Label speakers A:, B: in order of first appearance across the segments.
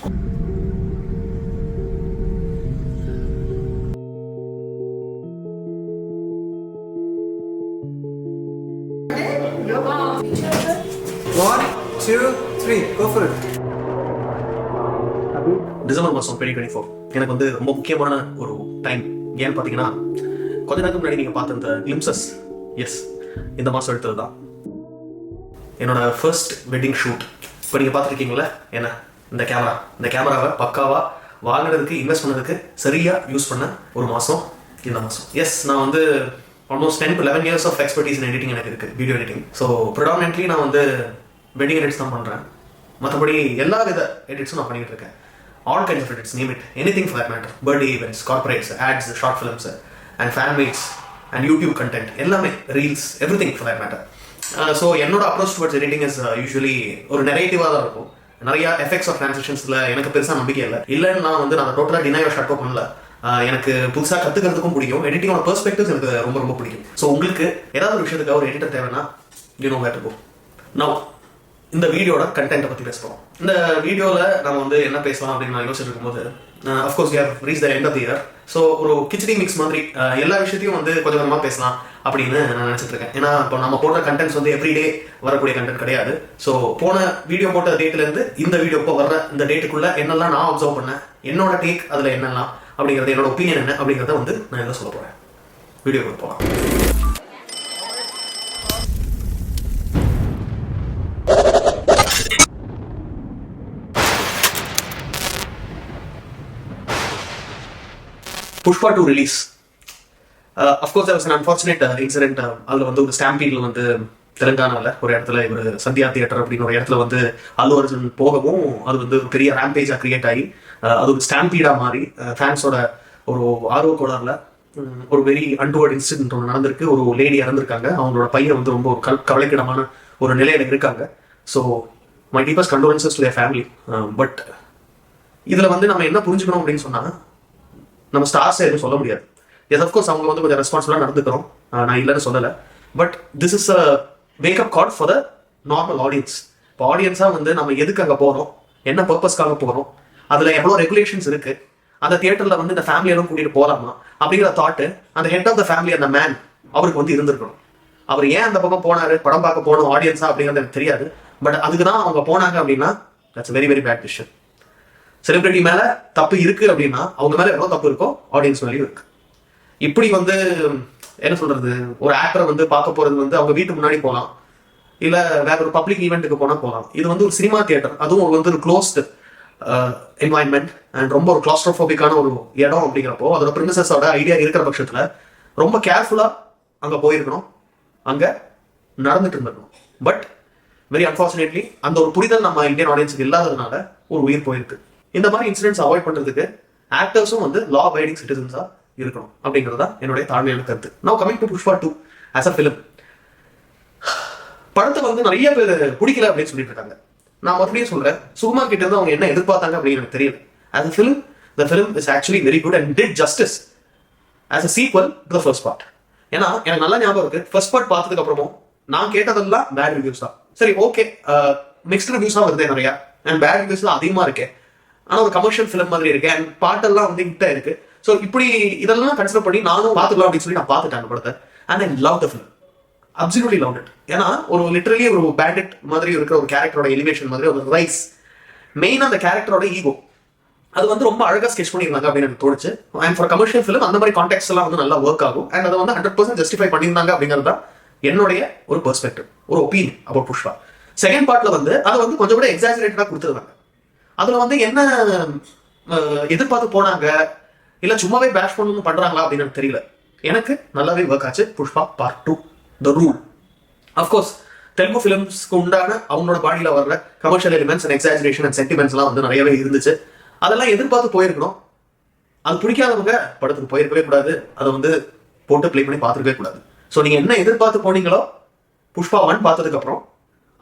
A: One, two, three, go for it.
B: December மாதம் 2024 எனக்கு வந்து ரொம்ப முக்கியமான ஒரு டைம். ஏன்னு பார்த்தீங்கன்னா, கொஞ்ச நேரத்துக்கு முன்னாடி நீங்கள் பார்த்த இந்த கிளிம்சஸ், எஸ், இந்த மாதம் எடுத்தது தான் என்னோட ஃபர்ஸ்ட் வெட்டிங் ஷூட். இப்போ நீங்கள் பார்த்துருக்கீங்களா என்ன, இந்த கேமராவை பக்காவாக வாங்கினதுக்கு, இன்வெஸ்ட் பண்ணதுக்கு சரியாக யூஸ் பண்ண ஒரு மாதம் இந்த மாதம். எஸ், நான் வந்து almost 10 to 11 years of expertise in editing எனக்கு இருக்குது, வீடியோ எடிட்டிங். ஸோ ப்ரிடாமினென்ட்லி நான் வந்து வெட்டிங் எடிட்ஸ் தான் பண்ணுறேன். மற்றபடி எல்லா வித எடிட்ஸும் நான் பண்ணிகிட்டு இருக்கேன். All kinds of edits, name it, anything for that matter. Birthday events, corporates, ads, short films, and fan mates, and YouTube content, ellame, reels, everything for that matter. So என்னோட approach towards editing is usually ஒரு நரேட்டிவாக தான் இருக்கும். நிறைய effects of டிரான்சிஷன்ஸில் எனக்கு பெருசாக நம்பிக்கை இல்லைன்னு நான் வந்து நான் டோட்டலாக டினையோ ஷட் அப் பண்ணல. எனக்கு புதுசாக கற்றுக்கிறதுக்கும் பிடிக்கும், எடிட்டிங்கோட பெர்ஸ்பெக்டிவ்ஸ் எனக்கு ரொம்ப ரொம்ப பிடிக்கும். ஸோ உங்களுக்கு ஏதாவது ஒரு விஷயத்துக்கு ஒரு எடிட்டர் தேவைன்னா you know where to go. Now இந்த வீடியோட கண்டென்ட்டை பற்றி பேசுகிறோம். இந்த வீடியோவில் நம்ம வந்து என்ன பேசலாம் அப்படின்னு நான் யோசிச்சுட்டு இருக்கும்போது, of course we have reach the end of the year. So ஒரு கிச்சடி மிக்ஸ் மாதிரி எல்லா விஷயத்தையும் வந்து கொஞ்சம் கொஞ்சமாக பேசலாம் அப்படின்னு நான் நினச்சிட்டு இருக்கேன். ஏன்னா இப்போ நம்ம போடுற கண்டென்ட்ஸ் வந்து எவ்ரிடே வரக்கூடிய கண்டென்ட் கிடையாது. ஸோ போன வீடியோ போட்ட டேட்லேருந்து இந்த வீடியோ இப்போ வர்ற இந்த டேட்டுக்குள்ளே என்னெல்லாம் நான் அப்சர்வ் பண்ணேன், என்னோட டேக் அதில் என்னெல்லாம் அப்படிங்கிறது, என்னோட ஒப்பீனியன் என்ன அப்படிங்கிறத வந்து நான் எல்லாம் சொல்ல போகிறேன். வீடியோக்கு போகலாம். Pushpa 2 release. Of course there was an unfortunate incident. அதில் வந்து ஒரு ஸ்டாம்பீடில் வந்து தெலுங்கானாவில் ஒரு இடத்துல இவர் சந்தியா தியேட்டர் அப்படின்னு ஒரு இடத்துல வந்து அல்லு அர்ஜுன் போகவும் அது வந்து ஒரு பெரிய ரேம்பேஜாக கிரியேட் ஆகி அது ஒரு ஸ்டாம்பீடாக மாறி ஃபேன்ஸோட ஒரு ஆர்வ கோளாறுல ஒரு வெரி அன்டுவர்ட் இன்சிடென்ட் ஒன்று நடந்திருக்கு. ஒரு லேடி இறந்துருக்காங்க. அவங்களோட பையன் வந்து ரொம்ப ஒரு கவலைக்கிடமான ஒரு நிலையில இருக்காங்க. So my deepest condolences to their family. But இதில் வந்து நம்ம என்ன புரிஞ்சுக்கணும் அப்படின்னு சொன்னால், நம்ம ஸ்டார்ஸை எதுவும் சொல்ல முடியாது. எஸ், அஃப்கோர்ஸ் அவங்க வந்து கொஞ்சம் ரெஸ்பான்சிபிளாக நடந்துக்கிறோம், நான் இல்லைன்னு சொல்லலை. But this is a wake up call for the normal audience. இப்போ ஆடியன்ஸாக வந்து நம்ம எதுக்கு அங்கே போகிறோம், என்ன பர்பஸ்க்காக போகிறோம், அதில் எவ்வளோ ரெகுலேஷன்ஸ் இருக்குது, அந்த தியேட்டரில் வந்து இந்த ஃபேமிலியெல்லாம் கூட்டிகிட்டு போகலாமா அப்படிங்கிற தாட்டு அந்த ஹெட் ஆஃப் த ஃபேமிலி, அந்த மேன், அவருக்கு வந்து இருந்திருக்கணும். அவர் ஏன் அந்த பக்கம் போனார், படம் பார்க்க போகணும் ஆடியன்ஸா அப்படிங்கிறது எனக்கு தெரியாது. பட் அதுக்கு தான் அவங்க போனாங்க அப்படின்னா that's very very bad decision. Celebrity மேல தப்பு இருக்கு அப்படின்னா அவங்க மேல எவ்வளவு தப்பு இருக்கோ ஆடியன்ஸ் மேலேயும் இருக்கு. இப்படி வந்து என்ன சொல்றது, ஒரு ஆக்டரை வந்து பார்க்க போறது வந்து அவங்க வீட்டுக்கு முன்னாடி போகலாம், இல்ல வேற ஒரு பப்ளிக் ஈவெண்ட்டுக்கு போகலாம். இது வந்து ஒரு சினிமா தியேட்டர், அதுவும் வந்து ஒரு க்ளோஸ்டு என்வாயன்மெண்ட் அண்ட் ரொம்ப ஒரு கிளாஸ்ட்ரோபோபிக்கான ஒரு இடம். அப்படிங்கிறப்போ அதோட பிரிமிசஸோட ஐடியா இருக்கிற பட்சத்துல ரொம்ப கேர்ஃபுல்லா அங்க போயிருக்கணும், அங்க நடந்துட்டு இருந்திருக்கணும். பட் வெரி அன்பார்ச்சுனேட்லி அந்த ஒரு புரிதல் நம்ம இந்தியன் ஆடியன்ஸுக்கு இல்லாததுனால ஒரு உயிர் போயிருக்கு. இந்த மாதிரி இன்சிடென்ட்ஸ் அவாய்ட் பண்றதுக்கு ஆக்டர்ஸும் வந்து லா அபைடிங் சிட்டிசன்ஸா இருக்கணும் அப்படிங்கிறதா என்னுடைய தாழ்மையான கருத்து. Now coming to Pushpa 2 as a film. படத்தை வந்து நிறைய பேர் பிடிக்கல அப்படின்னு சொல்லிட்டு இருக்காங்க. நான் மறுபடியும் சொல்றேன், சுகுமார் கிட்ட இருந்து அவங்க என்ன எதிர்பார்த்தாங்க அப்படின்னு எனக்கு தெரியல. As a film the film is actually very good and did justice as a sequel to the first part. ஏன்னா எனக்கு நல்லா ஞாபகம் இருக்கு, ஃபர்ஸ்ட் பார்ட் பார்த்ததுக்கு அப்புறமும் நான் கேட்டதெல்லாம் பேட் ரிவ்யூஸ் தான். சரி, ஓகே, மிக்ஸ்ட் ரிவ்யூஸ் தான் வருது நிறையா, அண்ட் பேட் ரிவ்யூஸ் தான் அதிகமா இருக்கு. ஆனால் ஒரு கமர்ஷியல் ஃபிலிம் மாதிரி இருக்கு, அண்ட் பாட்டெல்லாம் வந்து ஹிட்டா இருக்கு. ஸோ இப்படி இதெல்லாம் கன்சிடர் பண்ணி நானும் பார்த்துக்கலாம் அப்படின்னு சொல்லி நான் பார்த்துட்டேன் அந்த படத்தை. And I love the film, absolutely love it. ஏன்னா ஒரு லிட்டரலி ஒரு பேண்டட் மாதிரி இருக்கிற ஒரு கேரக்டரோட எலிவேஷன் மாதிரி ஒரு ரைஸ், மெயினாக அந்த கேரக்டரோட ஈகோ, அது வந்து ரொம்ப அழகாக ஸ்கெச் பண்ணியிருந்தாங்க அப்படின்னு எனக்கு தோணுச்சு. அண்ட் ஃபார் கமர்ஷியல் ஃபிலிம் அந்த மாதிரி கான்டெக்ட்ஸ் எல்லாம் வந்து நல்லா ஒர்க் ஆகும். அண்ட் அதை வந்து 100% ஜஸ்டிஃபை பண்ணியிருந்தாங்க அப்படிங்கிறது தான் என்னுடைய ஒரு பெர்ஸ்பெக்டிவ், ஒரு ஒப்பீனியன் அபவுட் புஷ்பா. செகண்ட் பார்ட்ல வந்து அதை வந்து கொஞ்சம் கூட எக்ஸாஜரேட்டடா கொடுத்துருந்தாங்க. அதுல வந்து என்ன எதிர்பார்த்து போனாங்க, இல்ல சும்மாவே பேஷ் பண்ணணும் பண்றாங்களா அப்படின்னு எனக்கு தெரியல. எனக்கு நல்லாவே ஒர்க் ஆச்சு Pushpa part 2 the rule. Of course Telugu ஃபிலிம்ஸ்க்கு உண்டான அவங்களோட பாடியில வர்ற commercial elements and exaggeration and sentiments எல்லாம் வந்து நிறையவே இருந்துச்சு. அதெல்லாம் எதிர்பார்த்து போயிருக்கணும். அது பிடிக்காதவங்க படத்துக்கு போயிருக்கவே கூடாது, அதை வந்து போட்டு பிளே பண்ணி பார்த்துருக்கவே கூடாது. ஸோ நீங்க என்ன எதிர்பார்த்து போனீங்களோ புஷ்பா 1 பார்த்ததுக்கு அப்புறம்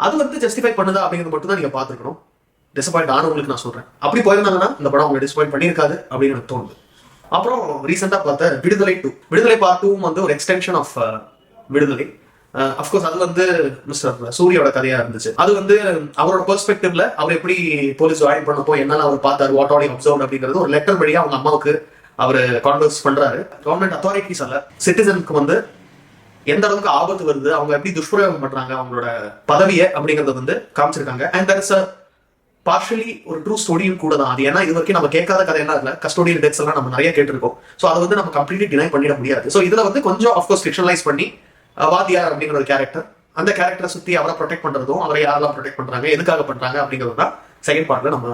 B: அது வந்து ஜஸ்டிஃபை பண்ணுதா அப்படிங்கிறது மட்டும் தான் நீங்க பார்த்துருக்கணும். டிசப்பாயிண்ட் ஆனவங்களுக்கு நான் சொல்றேன், அப்படி போயிருந்தாங்கன்னா இந்த படம் அவங்க டிசப்பாயிண்ட் பண்ணியிருக்காது அப்படின்னு எனக்கு தோணுது. அப்புறம் ரீசெண்டா பார்த்த விடுதலை 2, விடுதலை பார்ட் 2 வந்து ஒரு எக்ஸ்டென்ஷன் ஆஃப் விடுதலை. அஃப்கோர்ஸ் அது வந்து மிஸ்டர் சூரியோட கதையா இருந்துச்சு. அது வந்து அவரோட பெர்ஸ்பெக்டிவ்ல அவர் எப்படி போலீஸ் ஜாயின் பண்ணப்போ என்னென்ன அவர் பார்த்தாரு, வாட் ஆல் அப்சர்வ் அப்படிங்கிறது ஒரு லெட்டர் வழியா அவங்க அம்மாவுக்கு அவர் கான்வர்ஸ் பண்றாரு. கவர்மெண்ட் அத்தாரிட்டிஸ் அல்ல, சிட்டிசனுக்கு வந்து எந்த அளவுக்கு ஆபத்து வருது, அவங்க எப்படி துஷ்பிரயோகம் பண்றாங்க அவங்களோட பதவியை அப்படிங்கறத வந்து காமிச்சிருக்காங்க. அண்ட் தட் இஸ் பார்ஷலி ஒரு ட்ரூ ஸ்டோரியும் கூட தான் அது. ஏன்னா இது வரைக்கும் நம்ம கேட்காத கதை எல்லாம் இல்ல, கஸ்டோடியல் டெத்ஸ் எல்லாம் நம்ம நிறைய கேட்டிருக்கோம். ஸோ அதை வந்து நம்ம கம்ப்ளீட்லி டினை பண்ணிட முடியாது. ஸோ இதுல வந்து கொஞ்சம் ஆஃப்கோர்ஸ் ஃபிக்ஷனலைஸ் பண்ணி வாத்தியார் அப்படிங்கிற ஒரு கேரக்டர், அந்த கேரக்டரை சுத்தி அவரை ப்ரொடெக்ட் பண்றதும் அவரை யாரெல்லாம் ப்ரொடெக்ட் பண்றாங்க, எதுக்காக பண்றாங்க அப்படிங்கிறது தான் செகண்ட் பார்ட்ல நம்ம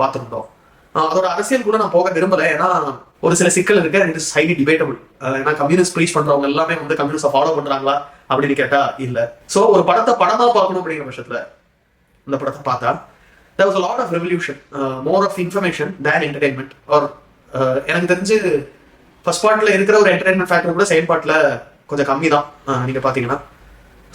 B: பார்த்துருந்தோம். அதோட அரசியல் கூட நான் போக விரும்பல, ஏன்னா ஒரு சில சிக்கல் இருக்கு. It is highly debatable. ஏன்னா கம்யூனிஸ்ட் ப்ரீச் பண்றவங்க எல்லாமே வந்து கம்யூனிஸ்ட ஃபாலோ பண்றாங்களா அப்படின்னு கேட்டா இல்ல. சோ ஒரு படத்தை படமா பார்க்கணும் அப்படிங்கிற பட்சத்துல இந்த படத்தை பார்த்தா there was a lot of revolution, more of information than entertainment. Or எனக்கு தெரிஞ்சு ஃபர்ஸ்ட் பார்ட்ல இருக்கிற ஒரு என்டர்டைன்மெண்ட் ஃபேக்டர் கூட செகண்ட் பார்ட்ல கொஞ்சம் கம்மி தான் நீங்க பாத்தீங்கன்னா.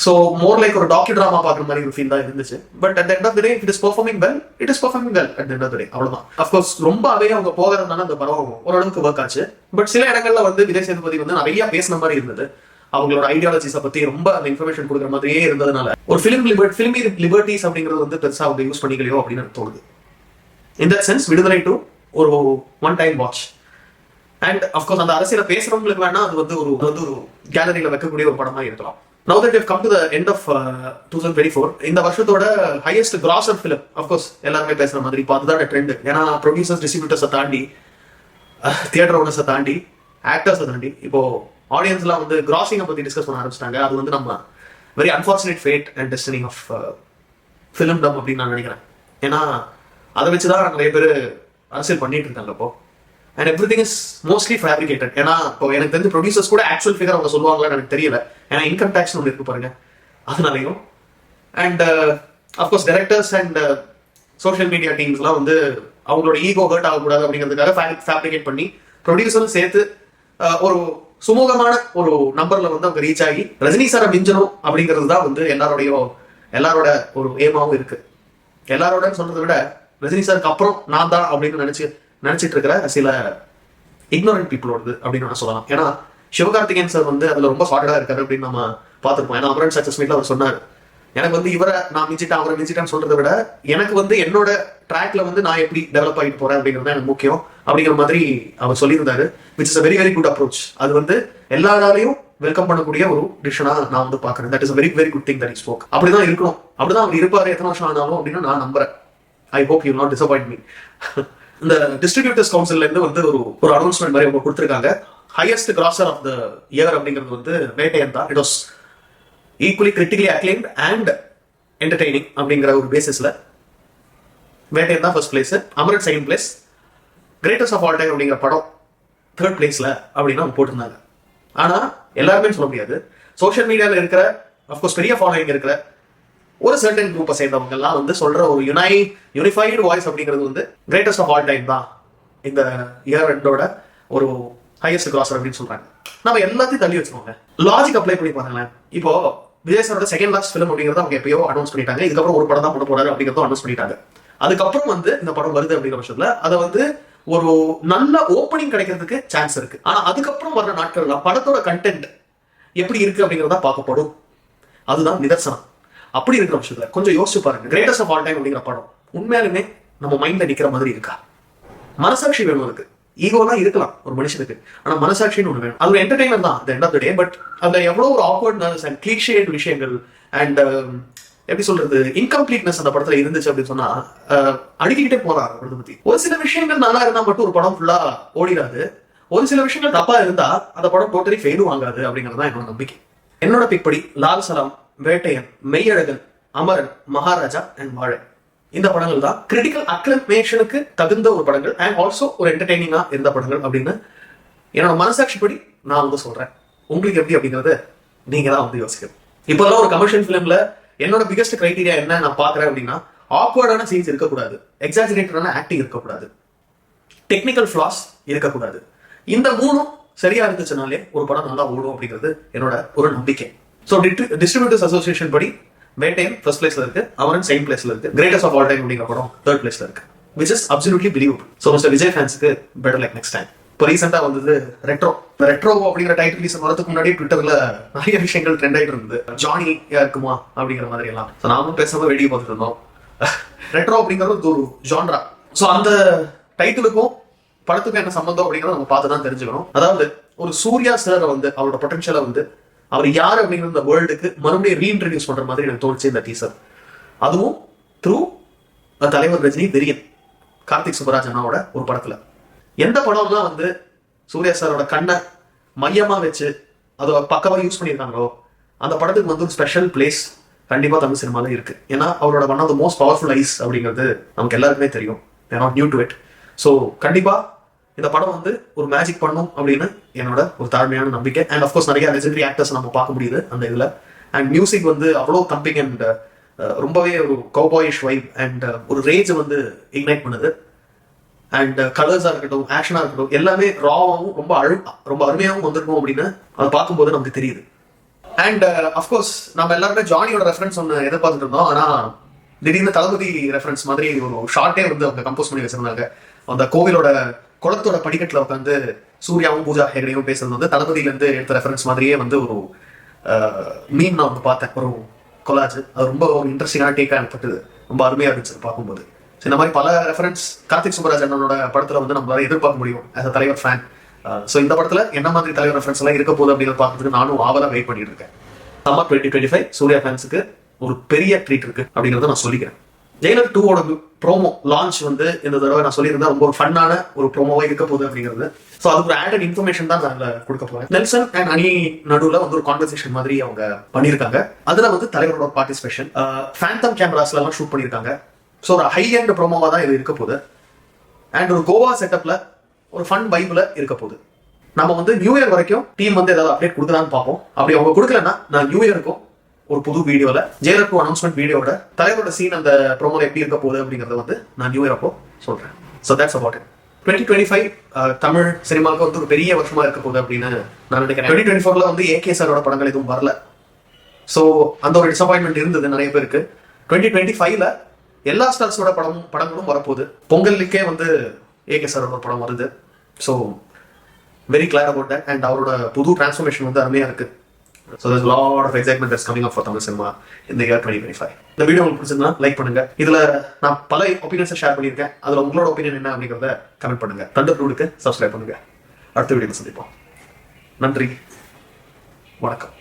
B: ஸோ மோர் லைக் ஒரு டாக்யூ ட்ராமா பார்க்குற மாதிரி ஒரு ஃபீல் தான் இருந்துச்சு. But at end of the day it is performing well, it is performing well at end of the day, அவ்வளவுதான். அஃப்கோர்ஸ் ரொம்பவே அவங்க போகிறதுனால அந்த படம் ஓரளவுக்கு ஒர்க் ஆச்சு. பட் சில இடங்கள்ல வந்து விஜய் சேதுபதி வந்து நிறைய பேசின மாதிரி இருந்தது. அவங்களோட ஐடியாலஜிஸை பத்தி ரொம்ப அந்த இன்ஃபர்மேஷன் கொடுக்குற மாதிரியே இருந்ததுனால ஒரு ஃபிலிமி லிபர்ட்டிஸ் அப்படிங்கிறது வந்து பெருசா அவங்க யூஸ் பண்ணிக்கலையோ அப்படின்னு தோணுது. இன் தட் சென்ஸ் விடுதலை டு ஒரு one time watch. And of course அந்த அரசியல பேசுறவங்களுக்கு வேணா அது வந்து ஒரு கேலரியில வைக்கக்கூடிய ஒரு படமா இருக்கலாம். Now that we've come to the end of 2024, இந்த வருஷத்தோட ஹையஸ்ட் கிராசர் ஃபிலிம் அஃப்கோர்ஸ் எல்லாருமே பேசுற மாதிரி இப்போ அதுதான் ட்ரெண்ட். ஏன்னா ப்ரொடியூசர்ஸ், டிஸ்ட்ரிபியூட்டர்ஸை தாண்டி, தியேட்டர் ஓனர்ஸை தாண்டி, ஆக்டர்ஸை தாண்டி இப்போ ஆடியன்ஸ்லாம் வந்து கிராசிங்கை பத்தி டிஸ்கஸ் பண்ண ஆரம்பிச்சிட்டாங்க. அது வந்து நம்ம very unfortunate fate and destiny of filmdom அப்படின்னு நான் நினைக்கிறேன். ஏன்னா அதை வச்சுதான் நிறைய பேர் அரசியல் பண்ணிட்டு இருக்காங்க இப்போ. And every thing is mostly fabricated. ஏன்னா இப்போ எனக்கு தெரிஞ்ச ப்ரொடியூசர்ஸ் கூட ஆக்சுவல் ஃபிகர் அவங்க சொல்லுவாங்களான்னு எனக்கு தெரியல. ஏன்னா இன்கம் டேக்ஸ் ஒன்று இருக்கு பாருங்க, அதனாலையும். And of course directors and social media டீம்ஸ்லாம் வந்து அவங்களோட ஈகோ ஹர்ட் ஆகக்கூடாது அப்படிங்கிறதுக்காக ஃபேப்ரிகேட் பண்ணி ப்ரொடியூசரும் சேர்த்து ஒரு சுமூகமான ஒரு நம்பர்ல வந்து அவங்க ரீச் ஆகி ரஜினி சாரை மிஞ்சணும் அப்படிங்கிறது தான் வந்து எல்லாரோட ஒரு ஏமாவும் இருக்கு. எல்லாரோட சொல்றதை விட ரஜினி சாருக்கு அப்புறம் நான் தான் அப்படின்னு நினைச்சிட்டு இருக்கிற சில இக்னோரண்ட் பீப்புளோடது அப்படின்னு நான் சொல்லலாம். ஏன்னா சிவகார்த்திகேயன் சார் வந்து அதுல ரொம்ப சார்டா இருக்காரு அப்படின்னு நம்ம பார்த்துருப்போம். ஏன்னா அமரன் சக்சஸ் மீட்ல அவர் சொன்னார், எனக்கு வந்து இவரை நான் மிஞ்சிட்டேன் அவரை மிஞ்சிட்டேன்னு சொல்றதை விட எனக்கு வந்து என்னோட ட்ராக்ல வந்து நான் எப்படி டெவலப் ஆகிட்டு போறேன் அப்படிங்கிறது எனக்கு முக்கியம் அப்படிங்கிற மாதிரி அவர் சொல்லியிருந்தாரு. Which is a very very good approach. அது வந்து எல்லாராலையும் வெல்கம் பண்ணக்கூடிய ஒரு டிசிஷனா நான் வந்து பாக்குறேன். That is very very good thing that is spoke. அப்படிதான் இருக்கணும், அப்படிதான் அவர் இருப்பாரு எத்தனை வருஷம் ஆனாலும் அப்படின்னு நான் நம்புறேன். I hope you not disappoint me. இந்த டிஸ்ட்ரிபியூட்டர்ஸ் கவுன்சில்ல இருந்து வந்து ஒரு அனௌன்ஸ்மெண்ட் மாதிரி அவங்க கொடுத்திருக்காங்க. Highest grosser of the year அப்படிங்கிறது வந்து வேட்டையன் தான். It was equally critically acclaimed and entertaining அப்படிங்கிற ஒரு பேசிஸ்ல வேட்டையன் தான் first place, Amaran second place, greatest of all time அப்படிங்கிற படம் தேர்ட் பிளேஸ்ல அப்படின்னு அவங்க போட்டிருந்தாங்க. ஆனா எல்லாருமே சொல்ல முடியாது. சோஷியல் மீடியால இருக்கிற அஃப்கோர்ஸ் பெரிய ஃபாலோயிங் இருக்கிற ஒரு சர்டன் குரூப்பை சேர்ந்தவங்க எல்லாம் வந்து சொல்ற ஒரு யூனிஃபைடு வாய்ஸ் அப்படிங்கிறது வந்து கிரேட்டஸ்ட் ஆஃப் ஆல் டைம் தான் இந்த இயர் எண்டோட ஒரு ஹையஸ்ட் கிராசர் அப்படின்னு சொல்றாங்க. நம்ம எல்லாத்தையும் தள்ளி வச்சுக்கோங்க, லாஜிக் அப்ளை பண்ணி பாருங்களேன். இப்போ விஜய் சாரோட செகண்ட் லாஸ்ட் ஃபிலிம் அப்படிங்கிறத அவங்க எப்பயோ அனௌன்ஸ் பண்ணிட்டாங்க. இதுக்கப்புறம் ஒரு படம் தான் பண்ண போறாரு அப்படிங்கிறதும் அனௌன்ஸ் பண்ணிட்டாங்க. அதுக்கப்புறம் வந்து இந்த படம் வருது அப்படிங்கிற பட்சத்துல அதை வந்து ஒரு நல்ல ஓப்பனிங் கிடைக்கிறதுக்கு சான்ஸ் இருக்கு. ஆனா அதுக்கப்புறம் வர்ற நாட்கள்ல படத்தோட கண்டென்ட் எப்படி இருக்கு அப்படிங்கிறத பார்க்கப்படும். அதுதான் நிதர்சனம். அப்படி இருக்கிற பட்சத்துல கொஞ்சம் யோசிச்சு பாருங்க, கிரேட்டஸ்ட் ஆஃப் ஆல் டைம் அப்படிங்கிற படம் உண்மையாலுமே நம்ம மைண்ட்ல நிக்கிற மாதிரி இருக்கா? மனசாட்சி வேணும் அதுக்கு. ஈகோலாம் இருக்கலாம் ஒரு மனுஷனுக்கு, ஆனா மனசாட்சின்னு ஒண்ணு வேணும். அது ஒரு என்டர்டைனர் தான் at the end of the day. But அதுல எவ்வளவு ஒரு ஆக்வர்ட்னஸ் அண்ட் கிளீஷேட் விஷயங்கள் அண்ட் எப்படி சொல்றது இன்கம்ப்ளீட்னஸ் அந்த படத்துல இருந்துச்சு அப்படின்னு சொன்னா அடுக்கிக்கிட்டே போறாரு படத்தை பத்தி. ஒரு சில விஷயங்கள் நல்லா இருந்தா மட்டும் ஒரு படம் ஃபுல்லா ஓடிடாது. ஒரு சில விஷயங்கள் தப்பா இருந்தா அந்த படம் டோட்டலி ஃபெயிலும் வாங்காது அப்படிங்கிறது தான் என்னோட நம்பிக்கை. என்னோட பிக்படி லால் சலாம், வேட்டையன், மெய்யழகன், அமரன், மகாராஜா அண்ட் வாழை இந்த படங்கள் தான் கிரிட்டிக்கல் அக்ளமேஷனுக்கு தகுந்த ஒரு படங்கள் அண்ட் ஆல்சோ ஒரு என்டர்டெய்னிங்கா இருந்த படங்கள் அப்படின்னு என்னோட மனசாட்சிப்படி நான் வந்து சொல்றேன். உங்களுக்கு எப்படி அப்படிங்கறது நீங்க தான் வந்து யோசிக்கணும். இப்போதான் ஒரு கமர்ஷியல் பிலிம்ல என்னோட பிகஸ்ட் கிரைட்டீரியா என்ன நான் பாக்குறேன் அப்படின்னா, ஆக்வர்டான சீன்ஸ் இருக்கக்கூடாது, எக்ஸாஜரேட்டடான ஆக்டிங் இருக்கக்கூடாது, டெக்னிக்கல் ஃபிளாஸ் இருக்கக்கூடாது. இந்த மூணும் சரியா இருந்துச்சுனாலே ஒரு படம் நல்லா ஓடும் அப்படிங்கிறது என்னோட ஒரு நம்பிக்கை. ஸோ டிஸ்ட்ரிபியூட்டர்ஸ் அசோசியேஷன் படி வேட்டையன் ஃபர்ஸ்ட் பிளேஸ்ல இருக்கு, அமரன் செகண்ட் பிளேஸ்ல இருக்கு, கிரேட்டஸ்ட் ஆஃப் ஆல் டைம் அப்படிங்கிற படம் தேர்ட் பிளேஸ்ல இருக்கு, which is absolutely believable. So Mr. Vijay fans க்கு better luck next time. இப்போ ரீசெண்டா வந்தது ரெட்ரோ. இந்த ரெட்ரோ அப்படிங்கிற டைட்டில் ரீசன் வரதுக்கு முன்னாடி ட்விட்டர்ல நிறைய விஷயங்கள் ட்ரெண்ட் ஆகிட்டு இருந்தது. ஜானி இருக்குமா அப்படிங்கிற மாதிரி எல்லாம். நாமும் பேசாம வேடிக்கை பார்த்துட்டு இருந்தோம். ரெட்ரோ அப்படிங்கிறது ஒரு ஜான்ரா. ஸோ அந்த டைட்டிலுக்கும் படத்துக்கும் என்ன சம்பந்தம் அப்படிங்கிறத நம்ம பார்த்து தான் தெரிஞ்சுக்கணும். அதாவது ஒரு சூர்யா சார் வந்து அவரோட பொட்டன்ஷியலை வந்து அவர் யார் அப்படிங்கிற இந்த வேர்ல்டுக்கு மறுபடியும் ரீஇன்ட்ரடியூஸ் பண்ற மாதிரி எனக்கு தோணுச்சு இந்த டீசர். அதுவும் த்ரூ தலைவர் ரஜினி வெரியன் கார்த்திக் சுப்பராஜ் அண்ணாவோட ஒரு படத்துல. எந்த படம்லாம் வந்து சூர்யா சாரோட கண்ணை மையமா வச்சு அதை பக்கவா யூஸ் பண்ணியிருக்காங்களோ அந்த படத்துக்கு வந்து ஒரு ஸ்பெஷல் பிளேஸ் கண்டிப்பா தமிழ் சினிமால இருக்கு. ஏன்னா அவரோட one of the most powerful eyes அப்படிங்கிறது நமக்கு எல்லாருக்குமே தெரியும். Not new to it. So கண்டிப்பா இந்த படம் வந்து ஒரு மேஜிக் பண்ணும் அப்படின்னு என்னோட ஒரு தாழ்மையான நம்பிக்கை. அண்ட் அஃப்கோர்ஸ் நிறைய லெஜெண்டரி ஆக்டர்ஸ் நம்ம பார்க்க முடியுது அந்த இதுல. அண்ட் மியூசிக் வந்து அவ்வளோ தம்பிங் அண்ட் ரொம்பவே ஒரு கௌபாயிஷ் வைப் அண்ட் ஒரு ரேஜ் வந்து இக்னைட் பண்ணுது. அண்ட் கலர்ஸா இருக்கட்டும், ஆக்ஷனா இருக்கட்டும், எல்லாமே ராவாகவும் ரொம்ப அருமையாகவும் வந்திருக்கும் அப்படின்னு அதை பார்க்கும்போது நமக்கு தெரியுது. அண்ட் அஃப்கோர்ஸ் நம்ம எல்லாருமே ஜானியோட ரெஃபரன்ஸ் ஒன்று எதிர்பார்த்துட்டு இருந்தோம். ஆனா திடீர்னு தளபதி ரெஃபரன்ஸ் மாதிரி ஒரு ஷார்ட்டே வந்து அவங்க கம்போஸ் பண்ணி வச்சிருந்தாங்க. அந்த கோவிலோட குளத்தோட படிக்கட்டில் உட்காந்து சூர்யாவும் பூஜா ஹெகடையும் பேசுறது வந்து தளபதியிலேருந்து எடுத்த ரெஃபரன்ஸ் மாதிரியே வந்து ஒரு மீம் நான் வந்து பார்த்தேன், ஒரு கொலாஜ். அது ரொம்ப ஒரு இன்ட்ரெஸ்டிங்கான டேக்காக ஏற்பட்டது. ரொம்ப அருமையாக இருந்துச்சு பார்க்கும்போது. இந்த மாதிரி பல ரெஃபரன்ஸ் கார்த்திக் சுப்பராஜ் அண்ணனோட படத்துல வந்து நம்மளால எதிர்பார்க்க முடியும் ஆஸ் அ தலைவர் ஃபேன். ஸோ இந்த படத்துல என்ன மாதிரி தலைவர் ரெஃபரன்ஸ் எல்லாம் இருக்க போகுது அப்படிங்கிறத பார்க்கறதுக்கு நானும் ஆவலா வெயிட் பண்ணிட்டு இருக்கேன். சம்மர் 2025 சூர்யா ஃபேன்ஸுக்கு ஒரு பெரிய ட்ரீட் இருக்கு அப்படிங்கிறத நான் சொல்லிக்கிறேன். ஜெயிலர் 2ஓட ப்ரோமோ லான்ச் வந்து இந்த தடவை நான் சொல்லியிருந்தேன் ரொம்ப ஒரு ஃபன்னான ஒரு ப்ரோமோவா இருக்க போகுது அப்படிங்கிறது. ஸோ அதுக்கு ஒரு ஆடட் இன்ஃபர்மேஷன் தான் நான் கொடுக்க போறேன். நெல்சன் அண்ட் அனி நடுவில் வந்து ஒரு கான்வர்சேஷன் மாதிரி அவங்க பண்ணியிருக்காங்க. அதுல வந்து தலைவரோட பார்ட்டிசிபேஷன் ஃபேண்டம் கேமராஸ்ல எல்லாம் ஷூட் பண்ணியிருக்காங்க. ஸோ ஒரு ஹை எண்ட் ப்ரோமோவா தான் இது இருக்க போகுது. அண்ட் ஒரு கோவா செட்டப்ல ஒரு ஃபன் வைப்ல இருக்க போகுது. நம்ம வந்து நியூ இயர் வரைக்கும் டீம் வந்து ஏதாவது அப்டேட் கொடுக்குறான்னு பார்ப்போம். அப்படி அவங்க கொடுக்கலன்னா நான் நியூ இயருக்கும் ஒரு புது வீடியோல ஜெயிலர் 2 அனௌன்ஸ்மெண்ட் வீடியோட தலைவரோட சீன் அந்த ப்ரோமோல எப்படி இருக்க போகுது அப்படிங்கறத வந்து நான் நியூ இயர் அப்போ சொல்றேன். So that's about it. 2025 Tamil சினிமாவுக்கு வந்து ஒரு பெரிய வருஷமா இருக்க போகுது அப்படின்னு நான் நினைக்கிறேன். 2024ல வந்து ஏகே சாரோட படங்கள் எதுவும் வரல. ஸோ அந்த ஒரு டிசப்பாயின்மெண்ட் இருந்தது நிறைய பேருக்கு. 2025ல எல்லா ஸ்டார்ஸோட படங்களும் வரப்போகுது. பொங்கலுக்கே வந்து ஏகே சாரோட ஒரு படம் வருது. So very clear about that. And அவரோட புது டிரான்ஸ்ஃபர்மேஷன் வந்து அருமையா இருக்கு. So there's a lot of excitement that's coming up for Tamil cinema in the year 2025. இந்த வீடியோ உங்களுக்கு பிடிச்சிருந்தா லைக் பண்ணுங்க. இதுல நான் பல ஒப்பீனியன்ஸை ஷேர் பண்ணியிருக்கேன். அதுல உங்களோட ஒப்பீனியன் என்ன அப்படிங்கிறத கமெண்ட் பண்ணுங்க. தண்டர் ப்ளூக்கு சப்ஸ்கிரைப் பண்ணுங்க. அடுத்த வீடியோவில் சந்திப்போம். நன்றி, வணக்கம்.